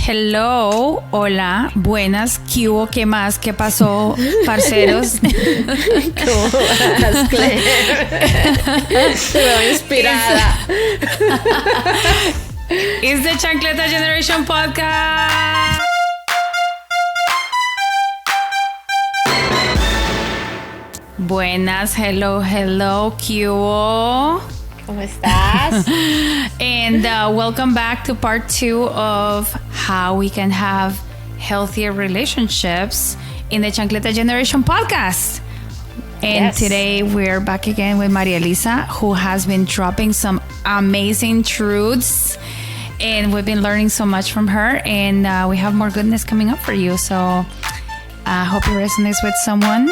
Hello, hola, buenas, ¿qué hubo, qué más, qué pasó, parceros? ¿Cómo vas, Claire? Te veo inspirada. It's the Chancleta Generation Podcast. Buenas, hello, ¿qué hubo? ¿Cómo estás? And welcome back to part 2 of how we can have healthier relationships in the Chancleta Generation Podcast. And Today we're back again with Maria Elisa, who has been dropping some amazing truths. And we've been learning so much from her. And we have more goodness coming up for you. So I hope it resonates with someone.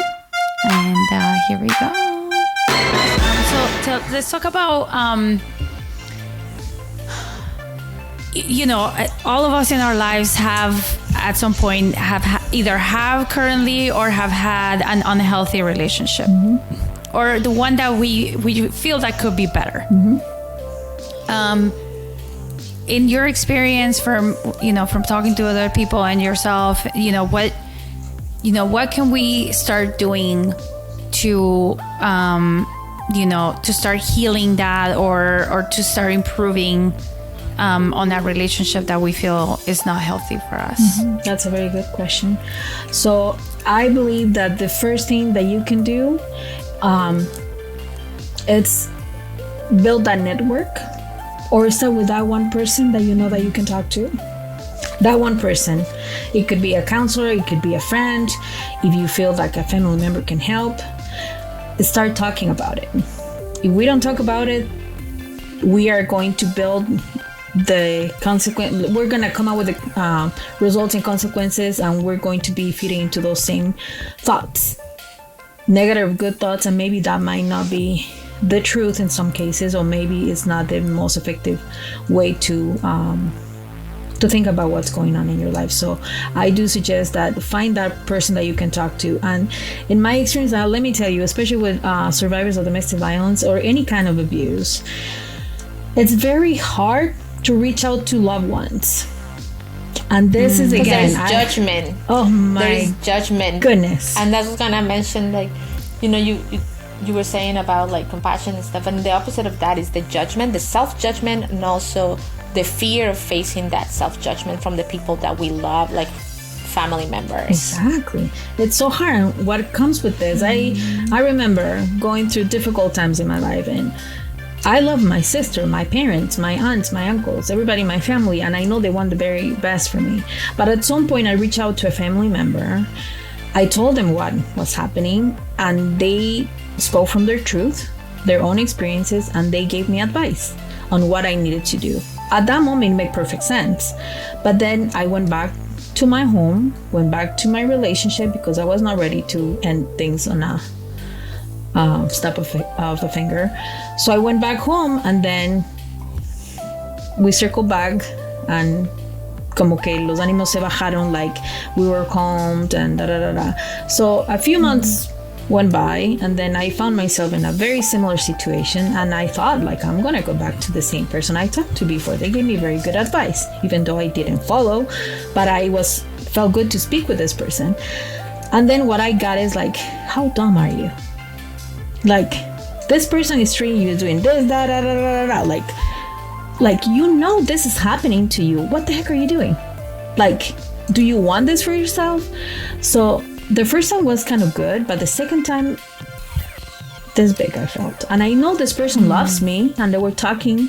And here we go. So let's talk about, all of us in our lives have at some point either have currently or have had an unhealthy relationship, or the one that we feel that could be better. In your experience from talking to other people and yourself, what can we start doing to to start healing that or to start improving on that relationship that we feel is not healthy for us? That's a very good question. So I believe that the first thing that you can do, it's build that network, or start with that one person that you know that you can talk to. That one person, it could be a counselor, it could be a friend. If you feel like a family member can help, start talking about it. If we don't talk about it, we are going to build the consequence. We're going to come out with the resulting consequences, and we're going to be feeding into those same thoughts, negative, good thoughts, and maybe that might not be the truth in some cases, or maybe it's not the most effective way to think about what's going on in your life. So I do suggest that find that person that you can talk to. And in my experience, let me tell you, especially with survivors of domestic violence or any kind of abuse, it's very hard to reach out to loved ones. And this is again, there's judgment. Oh my there's judgment. Goodness. And that's what I mentioned, like, you were saying about like compassion and stuff, and the opposite of that is the judgment, the self-judgment, and also the fear of facing that self-judgment from the people that we love, like family members. Exactly. It's so hard. What comes with this, I remember going through difficult times in my life, and I love my sister, my parents, my aunts, my uncles, everybody in my family, and I know they want the very best for me. But at some point I reached out to a family member. I told them what was happening, and they spoke from their truth, their own experiences, and they gave me advice on what I needed to do. At that moment, it made perfect sense. But then I went back to my home, went back to my relationship, because I was not ready to end things on a snap of a finger. So I went back home, and then we circled back, and como que los ánimos se bajaron, like we were calmed and da-da-da-da. So a few months went by, and then I found myself in a very similar situation, and I thought, like, I'm gonna go back to the same person I talked to before. They gave me very good advice, even though I didn't follow, but I felt good to speak with this person. And then what I got is like, how dumb are you? Like, this person is treating you doing this, da da da da da, like this is happening to you. What the heck are you doing? Like, do you want this for yourself? So the first time was kind of good, but the second time, this big I felt. And I know this person loves me, and they were talking,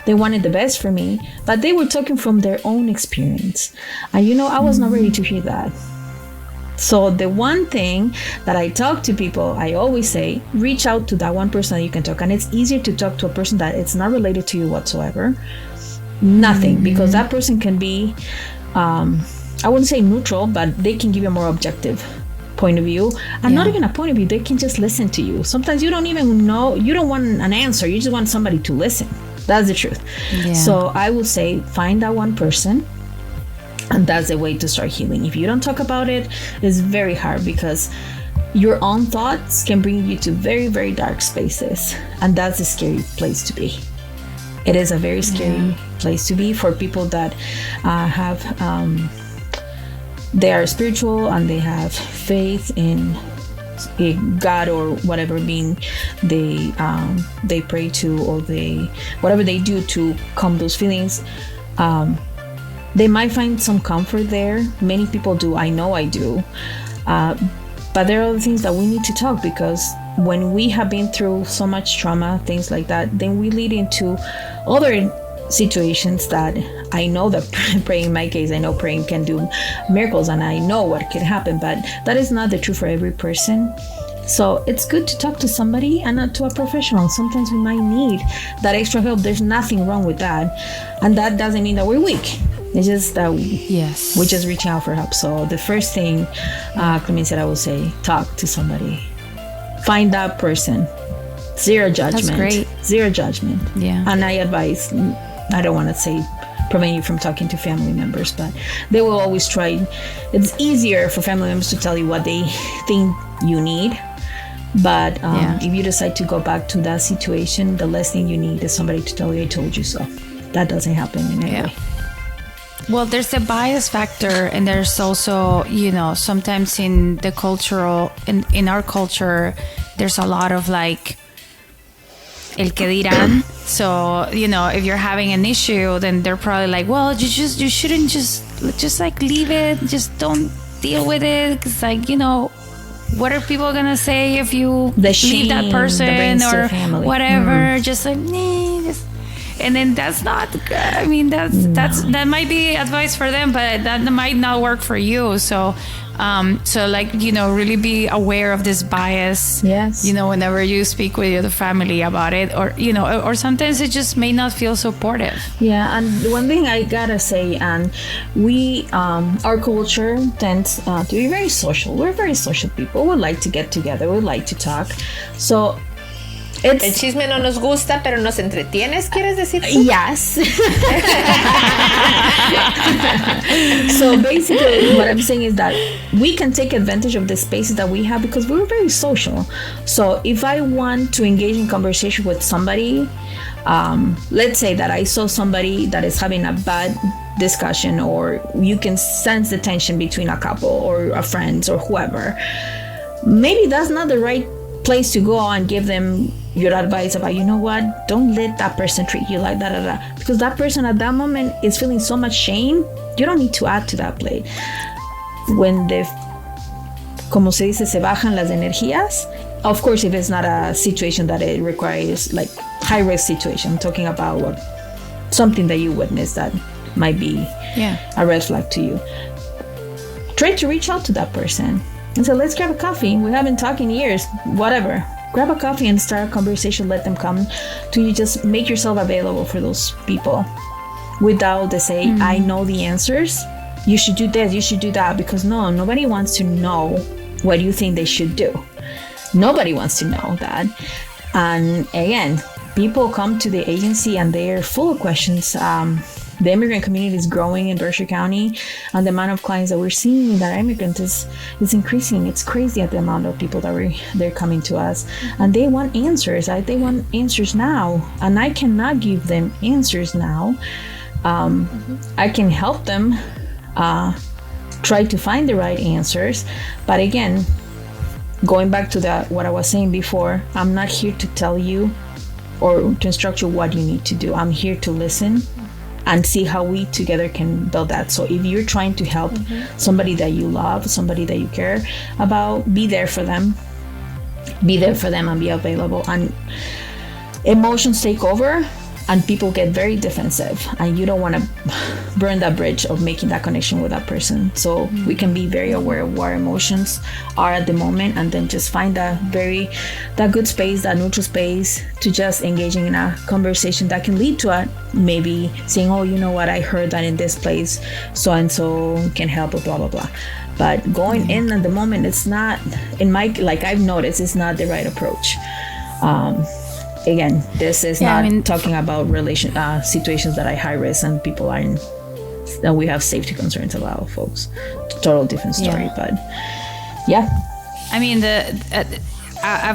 they wanted the best for me, but they were talking from their own experience. And I was not ready to hear that. So the one thing that I talk to people, I always say, reach out to that one person that you can talk. And it's easier to talk to a person that it's not related to you whatsoever. Nothing, because that person can be, I wouldn't say neutral, but they can give you a more objective point of view, and not even a point of view. They can just listen to you. Sometimes you don't even know, you don't want an answer, you just want somebody to listen. That's the truth. So I would say find that one person, and that's the way to start healing. If you don't talk about it, it's very hard, because your own thoughts can bring you to very, very dark spaces, and that's a scary place to be. it is a very scary place to be for people that have they are spiritual and they have faith in God or whatever being they pray to, or they whatever they do to calm those feelings. They might find some comfort there. Many people do. I know I do. But there are other things that we need to talk, because when we have been through so much trauma, things like that, then we lead into other situations that I know that praying, in my case, I know praying can do miracles and I know what can happen, but that is not the truth for every person. So it's good to talk to somebody and not to a professional. Sometimes we might need that extra help. There's nothing wrong with that. And that doesn't mean that we're weak. It's just that we just reach out for help. So the first thing, Clemente said, I will say, talk to somebody. Find that person. Zero judgment. That's great. Zero judgment. Yeah. And I advise, I don't want to say prevent you from talking to family members, but they will always try. It's easier for family members to tell you what they think you need. But if you decide to go back to that situation, the last thing you need is somebody to tell you, I told you so. That doesn't happen in any way. Well, there's the bias factor, and there's also, sometimes in the cultural, in our culture, there's a lot of like, el que dirán. So, if you're having an issue, then they're probably like, well, you shouldn't just like leave it. Just don't deal with it. Cause like, what are people going to say if you leave that person or whatever? Just like, and then that's not good. I mean, that might be advice for them, but that might not work for you. So like, really be aware of this bias. Yes. Whenever you speak with your family about it, or, or sometimes it just may not feel supportive. Yeah. And one thing I gotta say, and we, our culture tends to be very social. We're very social people. We like to get together. We like to talk. So el chisme no nos gusta, pero nos entretienes, ¿quieres decir? Yes. So basically what I'm saying is that we can take advantage of the spaces that we have because we're very social. So if I want to engage in conversation with somebody, let's say that I saw somebody that is having a bad discussion, or you can sense the tension between a couple or a friends or whoever, maybe that's not the right place to go and give them your advice about, what, don't let that person treat you like that, because that person at that moment is feeling so much shame. You don't need to add to that plate. When como se dice, se bajan las energías, of course, if it's not a situation that it requires like high risk situation, I'm talking about something that you witness that might be a red flag to you. Try to reach out to that person and say, let's grab a coffee. We haven't talked in years, whatever. Grab a coffee and start a conversation. Let them come to you. Just make yourself available for those people without the say, I know the answers. You should do this, you should do that. Because nobody wants to know what you think they should do. Nobody wants to know that. And again, people come to the agency and they're full of questions. The immigrant community is growing in Berkshire County, and the amount of clients that we're seeing that are immigrants is increasing. It's crazy at the amount of people that they're coming to us, and they want answers. They want answers now, and I cannot give them answers now. I can help them try to find the right answers, but again, going back to what I was saying before, I'm not here to tell you or to instruct you what you need to do. I'm here to listen and see how we together can build that. So if you're trying to help somebody that you love, somebody that you care about, be there for them. Be there for them and be available. And emotions take over and people get very defensive, and you don't want to burn that bridge of making that connection with that person. So we can be very aware of what our emotions are at the moment, and then just find that good space, that neutral space to just engaging in a conversation that can lead to maybe saying, oh, you know what, I heard that in this place, so and so can help, blah blah blah. But going in at the moment, it's not, I've noticed, it's not the right approach. Again, this is talking about situations that are high risk and people are in, that we have safety concerns about, folks. Total different story, but yeah. I mean,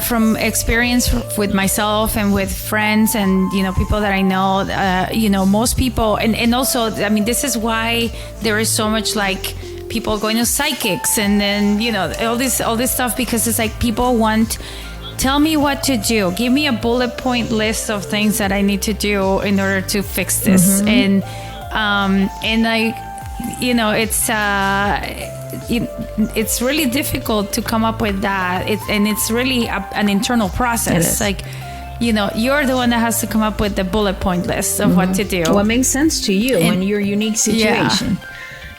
from experience with myself and with friends and, you know, people that I know, you know, most people, and also, I mean, this is why there is so much like people going to psychics and then, you know, all this stuff, because it's like people want, tell me what to do, give me a bullet point list of things that I need to do in order to fix this. And like, you know, it's really difficult to come up with that. And it's really an internal process. Like, you know, you're the one that has to come up with the bullet point list of what to do. What makes sense to you in your unique situation.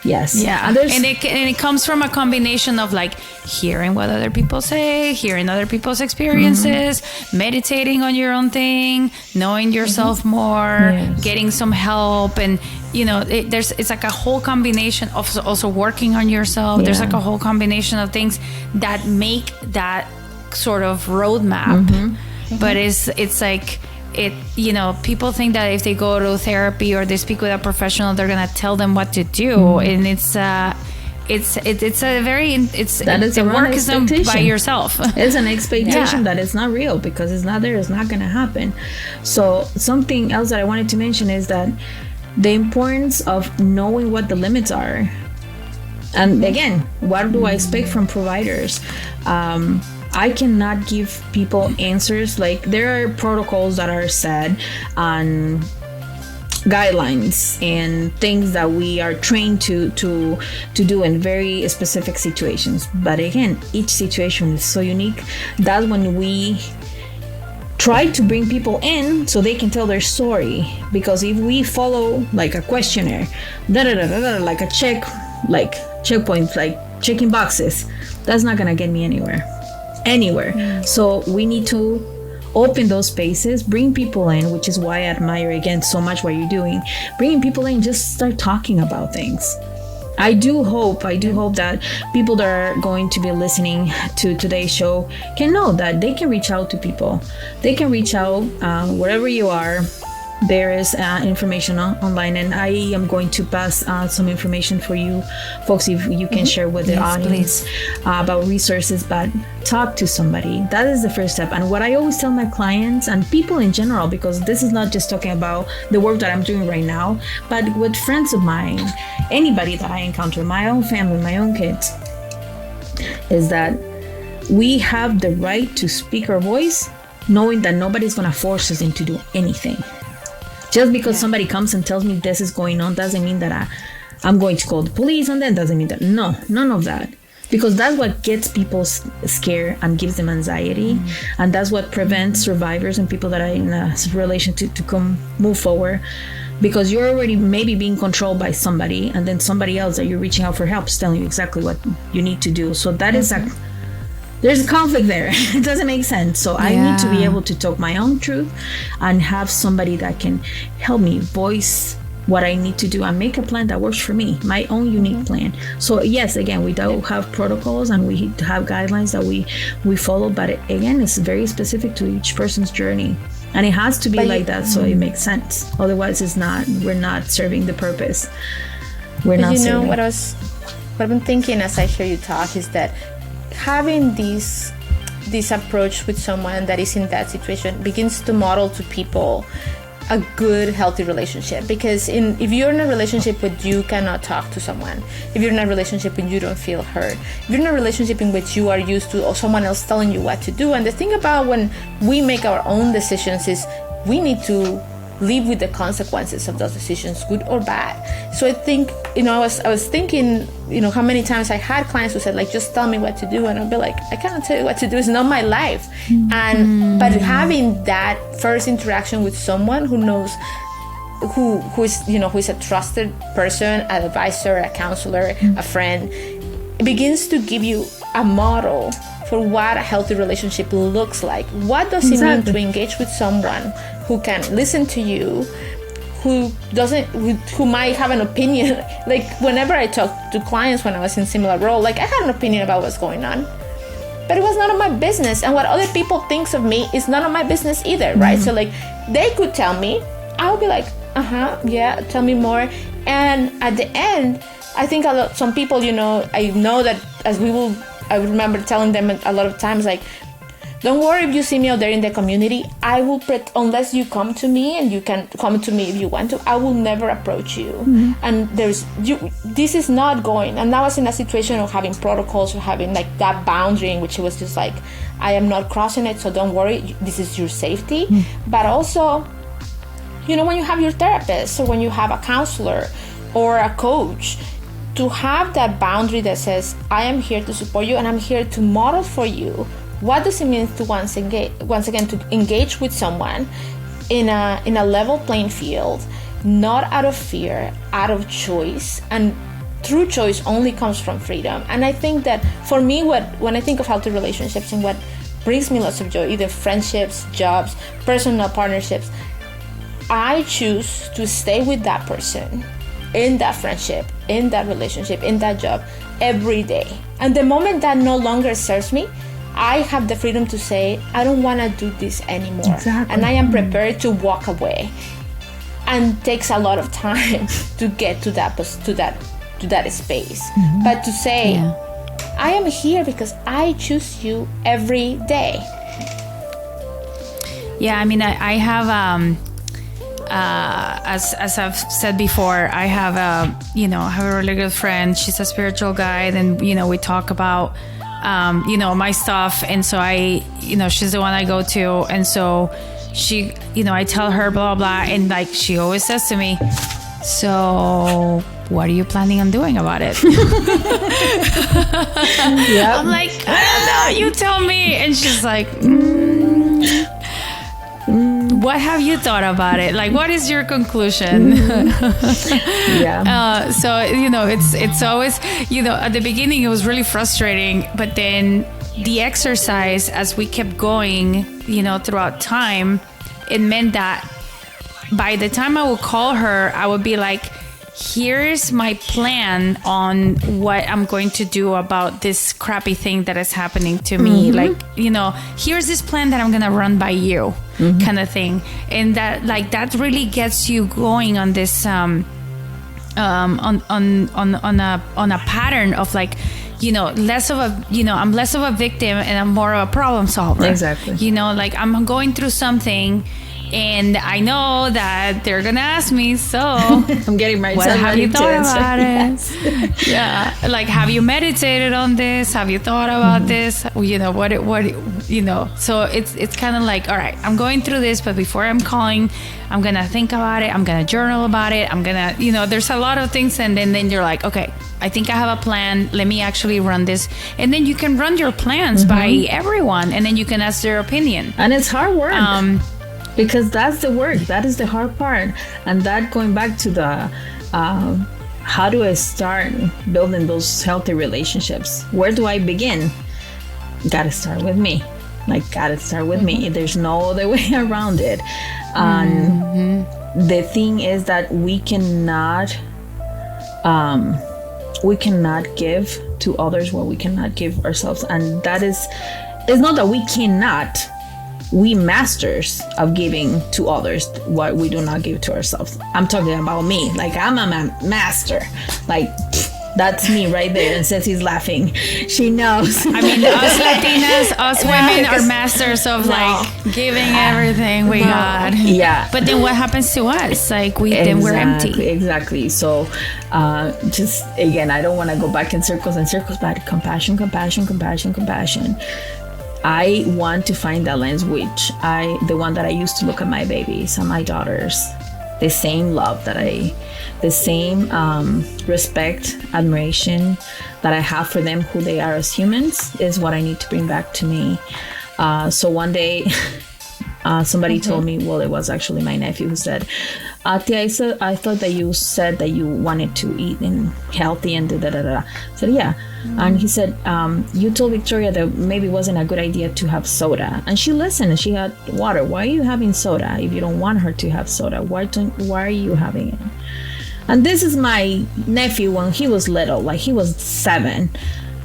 Yes. Yeah. And it comes from a combination of like hearing what other people say, hearing other people's experiences, meditating on your own thing, knowing yourself more, getting some help. And, you know, it's like a whole combination of also working on yourself. Yeah. There's like a whole combination of things that make that sort of roadmap. But it's like, you know, people think that if they go to therapy or they speak with a professional, they're gonna tell them what to do, and it's a very the work is done by yourself. It's an expectation that it's not real, because it's not there. It's not gonna happen. So something else that I wanted to mention is that the importance of knowing what the limits are, and again, what do I expect from providers? I cannot give people answers. Like, there are protocols that are set on guidelines and things that we are trained to do in very specific situations. But again, each situation is so unique. That's when we try to bring people in so they can tell their story. Because if we follow like a questionnaire, like a checkpoints, like checking boxes, that's not gonna get me anywhere. So we need to open those spaces, bring people in, which is why I admire again so much what you're doing. Bringing people in, just start talking about things. I do hope that people that are going to be listening to today's show can know that they can reach out to people. They can reach out wherever you are. There is information online, and I am going to pass some information for you folks, if you can share with the audience about resources. But talk to somebody. That is the first step. And what I always tell my clients and people in general, because this is not just talking about the work that I'm doing right now, but with friends of mine, anybody that I encounter, my own family, my own kids, is that we have the right to speak our voice, knowing that nobody's going to force us into do anything. Just because somebody comes and tells me this is going on doesn't mean that I'm going to call the police, and then doesn't mean that. No, none of that. Because that's what gets people scared and gives them anxiety. And that's what prevents survivors and people that are in a relation to come move forward. Because you're already maybe being controlled by somebody, and then somebody else that you're reaching out for help is telling you exactly what you need to do. So that is there's a conflict there. It doesn't make sense. So I need to be able to talk my own truth and have somebody that can help me voice what I need to do and make a plan that works for me, my own unique plan. So yes, again, we do have protocols and we have guidelines that we follow, but again, it's very specific to each person's journey. And it has to be like that so it makes sense. Otherwise, we're not serving the purpose. We're not serving. What I've been thinking as I hear you talk is that having this approach with someone that is in that situation begins to model to people a good, healthy relationship. Because if you're in a relationship where you cannot talk to someone, if you're in a relationship when you don't feel heard, if you're in a relationship in which you are used to or someone else telling you what to do, and the thing about when we make our own decisions is we need to live with the consequences of those decisions, good or bad. So I think, I was thinking, how many times I had clients who said, like, just tell me what to do, and I'll be like, I cannot tell you what to do, it's not my life. But having that first interaction with someone who knows, who is a trusted person, an advisor, a counselor, a friend, it begins to give you a model for what a healthy relationship looks like. What does it mean to engage with someone who can listen to you, who might have an opinion? Like, whenever I talk to clients when I was in similar role, like, I had an opinion about what's going on, but it was none of my business. And what other people thinks of me is none of my business either, right? So, like, they could tell me, I would be like, yeah, tell me more. And at the end, I think some people, I know that I remember telling them a lot of times, like, Don't worry if you see me out there in the community. I will, unless you come to me, and you can come to me if you want to, I will never approach you. And this is not going. And I was in a situation of having protocols, or having like that boundary in which it was just like, I am not crossing it, so don't worry, this is your safety. But also, you know, when you have your therapist, or when you have a counselor or a coach, to have that boundary that says, I am here to support you, and I'm here to model for you what does it mean to once again to engage with someone in a level playing field, not out of fear, out of choice. And true choice only comes from freedom. And I think that for me, when I think of healthy relationships and what brings me lots of joy, either friendships, jobs, personal partnerships, I choose to stay with that person, in that friendship, in that relationship, in that job, every day. And the moment that no longer serves me, I have the freedom to say, I don't want to do this anymore. Exactly. And I am prepared to walk away. And it takes a lot of time to get to that space. But to say, I am here because I choose you every day. Yeah, I mean, I have as I've said before, I have a really good friend. She's a spiritual guide, and we talk about my stuff, and so she's the one I go to, and so she, I tell her blah blah, and like she always says to me, so what are you planning on doing about it? I'm like, I don't know, you tell me. And she's like, what have you thought about it? Like, what is your conclusion? So, it's always, at the beginning it was really frustrating, but then the exercise, as we kept going, throughout time, it meant that by the time I would call her, I would be like, here's my plan on what I'm going to do about this crappy thing that is happening to me. Like, here's this plan that I'm going to run by you, kind of thing. And that really gets you going on this, on a pattern of like, less of a, I'm less of a victim and I'm more of a problem solver. Exactly. Like I'm going through something, and I know that they're gonna ask me, so I'm getting myself what have you thought about it? Yes. Yeah, like, have you meditated on this? Have you thought about this? So it's kind of like, all right, I'm going through this, but before I'm calling, I'm gonna think about it. I'm gonna journal about it. I'm gonna, there's a lot of things, and then you're like, okay, I think I have a plan. Let me actually run this, and then you can run your plans by everyone, and then you can ask their opinion. And it's hard work. Because that's the work. That is the hard part. And that, going back to the how do I start building those healthy relationships? Where do I begin? Gotta start with me. Gotta start with me. There's no other way around it. The thing is that we cannot give to others what we cannot give ourselves. And that is, it's not that we cannot. We masters of giving to others what we do not give to ourselves. I'm talking about me. Like, I'm a master. Like, that's me right there. And Ceci's laughing. She knows. I mean, us Latinas, us women are masters of giving everything we got. Yeah. But then what happens to us? Like, then we're empty. Exactly. So, just again, I don't want to go back in circles and circles, but compassion. I want to find that lens, the one that I used to look at my babies and my daughters, the same love the same respect, admiration that I have for them, who they are as humans, is what I need to bring back to me. So one day, somebody told me, well, it was actually my nephew who said, Tia, I thought that you said that you wanted to eat healthy and da-da-da-da. I said, yeah. And he said, you told Victoria that maybe it wasn't a good idea to have soda. And she listened and she had water. Why are you having soda if you don't want her to have soda? Why are you having it? And this is my nephew when he was little, like he was 7.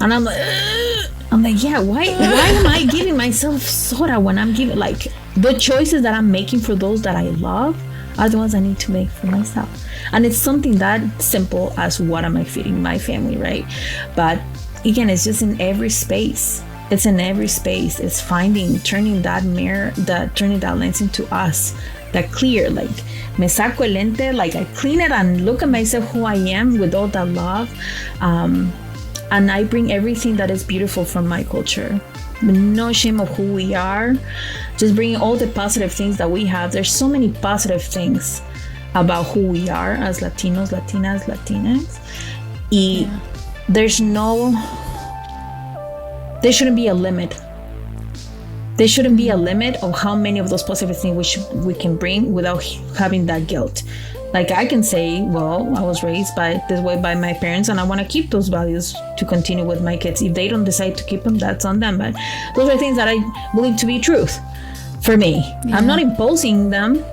And I'm like, yeah, why am I giving myself soda when I'm giving, like, the choices that I'm making for those that I love are the ones I need to make for myself. And it's something that simple as what am I feeding my family, right? But again, it's just in every space. It's in every space. It's turning that lens into us, that clear, like, me saco el lente, like I clean it and look at myself, who I am, with all that love. And I bring everything that is beautiful from my culture. No shame of who we are. Just bringing all the positive things that we have. There's so many positive things about who we are as Latinos, Latinas, Latinx. There shouldn't be a limit. There shouldn't be a limit of how many of those positive things we can bring without having that guilt. Like, I can say, well, I was raised this way by my parents, and I want to keep those values to continue with my kids. If they don't decide to keep them, that's on them. But those are things that I believe to be truth for me. Yeah. I'm not imposing them,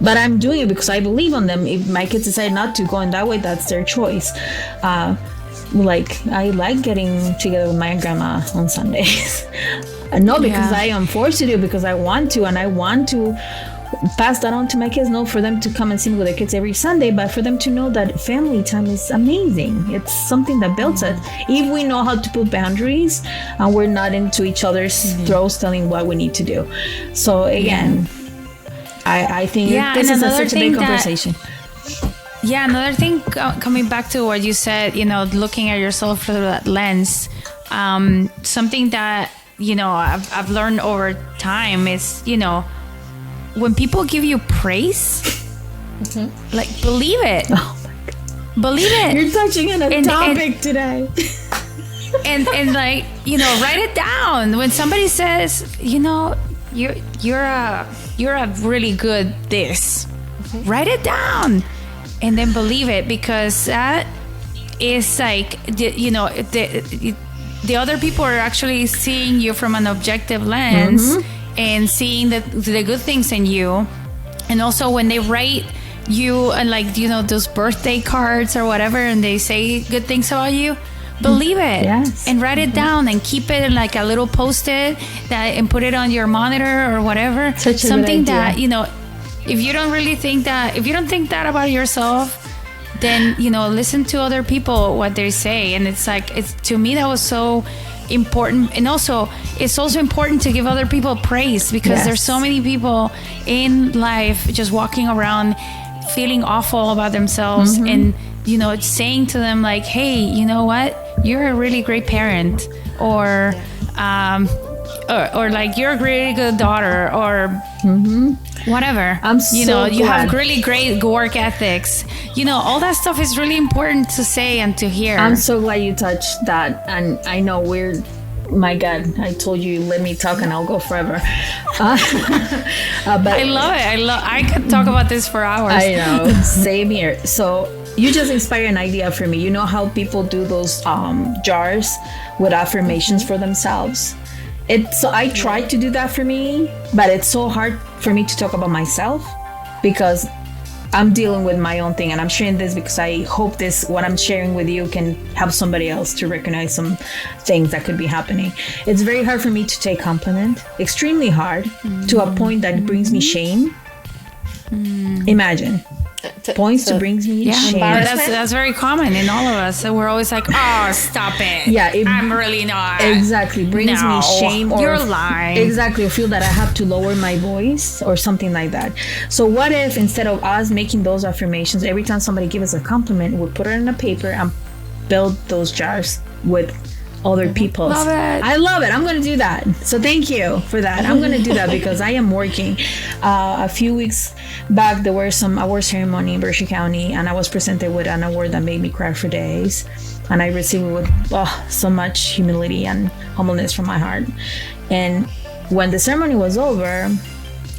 but I'm doing it because I believe on them. If my kids decide not to go in that way, that's their choice. Like, I like getting together with my grandma on Sundays. Not because I am forced to do it, because I want to, and I want to pass that on to my kids. Not for them to come and see me with their kids every Sunday, but for them to know that family time is amazing. It's something that builds us. If we know how to put boundaries and we're not into each other's throats telling what we need to do. So again, I think this is such a big conversation. Another thing, coming back to what you said, looking at yourself through that lens, something that, I've learned over time is, when people give you praise, like, believe it. Oh my God. Believe it. You're touching on a topic today. and like, write it down. When somebody says, you're a really good this, write it down and then believe it, because that is like, the other people are actually seeing you from an objective lens. And seeing the good things in you. And also when they write you and, like, those birthday cards or whatever, and they say good things about you, believe it. And write it down and keep it in, like, a little post-it and put it on your monitor or whatever. Something that, if you don't think that about yourself, then, listen to other people, what they say. And it's like, to me, that was so important. And also, it's also important to give other people praise, because there's so many people in life just walking around feeling awful about themselves, and saying to them, like, hey, you know what, you're a really great parent, or like, you're a really good daughter, or whatever. You have really great work ethics. All that stuff is really important to say and to hear. I'm so glad you touched that. And I know my God, I told you, let me talk and I'll go forever. But I love it. I could talk about this for hours. I know. Same here. So you just inspire an idea for me. You know how people do those jars with affirmations for themselves? So I tried to do that for me, but it's so hard for me to talk about myself, because I'm dealing with my own thing, and I'm sharing this because I hope what I'm sharing with you can help somebody else to recognize some things that could be happening. It's very hard for me to take compliment, extremely hard, to a point that brings me shame. Imagine. Points to brings me shame. That's very common in all of us. So we're always like, oh, stop it. I'm really not. Exactly. Brings me shame. Or you're lying. Exactly. Or feel that I have to lower my voice or something like that. So what if, instead of us making those affirmations, every time somebody gives us a compliment, we put it in a paper and build those jars with other people's. Love it. I love it. I'm going to do that. So thank you for that. I'm going to do that because I am working. A few weeks back, there was some award ceremony in Berkshire County, and I was presented with an award that made me cry for days. And I received it with so much humility and humbleness from my heart. And when the ceremony was over,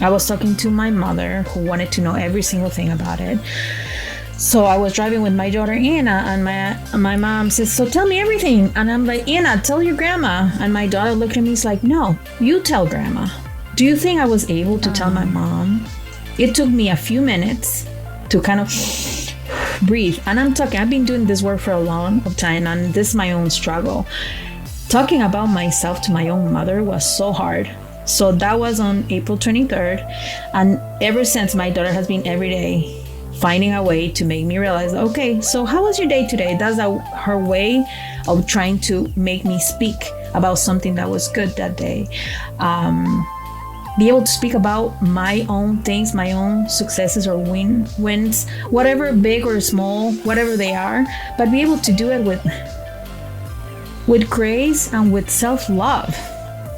I was talking to my mother, who wanted to know every single thing about it. So I was driving with my daughter Anna, and my mom says, so tell me everything. And I'm like, Anna, tell your grandma. And my daughter looked at me, is like, no, you tell grandma. Do you think I was able to tell my mom? It took me a few minutes to kind of breathe. And I've been doing this work for a long time, and this is my own struggle. Talking about myself to my own mother was so hard. So that was on April 23rd. And ever since, my daughter has been every day finding a way to make me realize, okay, so how was your day today? That's her way of trying to make me speak about something that was good that day. Be able to speak about my own things, my own successes or wins, whatever big or small, whatever they are, but be able to do it with grace and with self-love.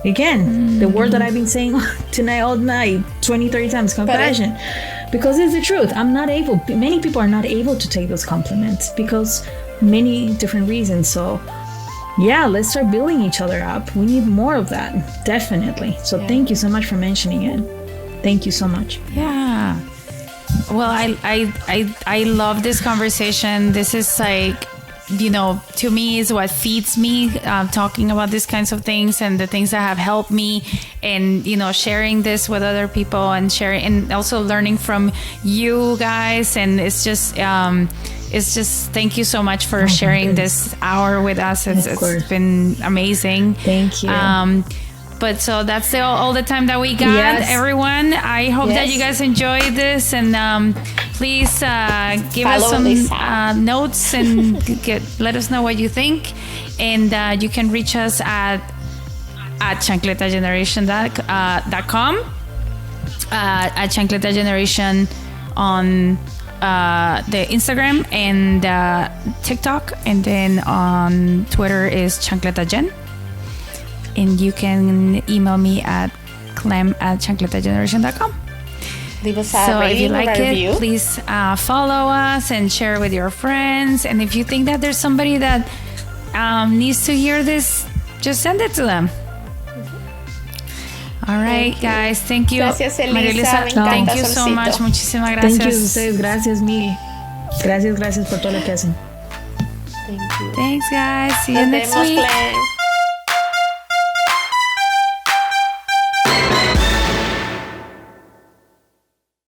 Again, the word that I've been saying tonight, all night, 20, 30 times, compassion. Because it's the truth. Many people are not able to take those compliments because many different reasons. So yeah, let's start building each other up. We need more of that, definitely. So thank you so much for mentioning it. Thank you so much. Yeah. Well, I love this conversation. This is like, to me is what feeds me, talking about these kinds of things and the things that have helped me, and sharing this with other people and sharing and also learning from you guys. And it's just thank you so much for sharing this hour with us. It's been amazing. Thank you. But so that's all the time that we got, everyone. I hope that you guys enjoyed this, and please give us some notes and let us know what you think. And you can reach us at chancletageneration.com, at Chancleta Generation on the Instagram and TikTok, and then on Twitter is Chancleta Gen. And you can email me at clem@chancletageneration.com. Leave us a rating, if you like review. it, please follow us and share with your friends. And if you think that there's somebody that needs to hear this, just send it to them. All right, guys. Thank you. Gracias, Elisa. María Elisa, thank you so much. Muchísimas gracias. Thank you, ustedes. Gracias mil. Gracias por todo lo que hacen. Thank you. Thanks, guys. See you next week. Clem.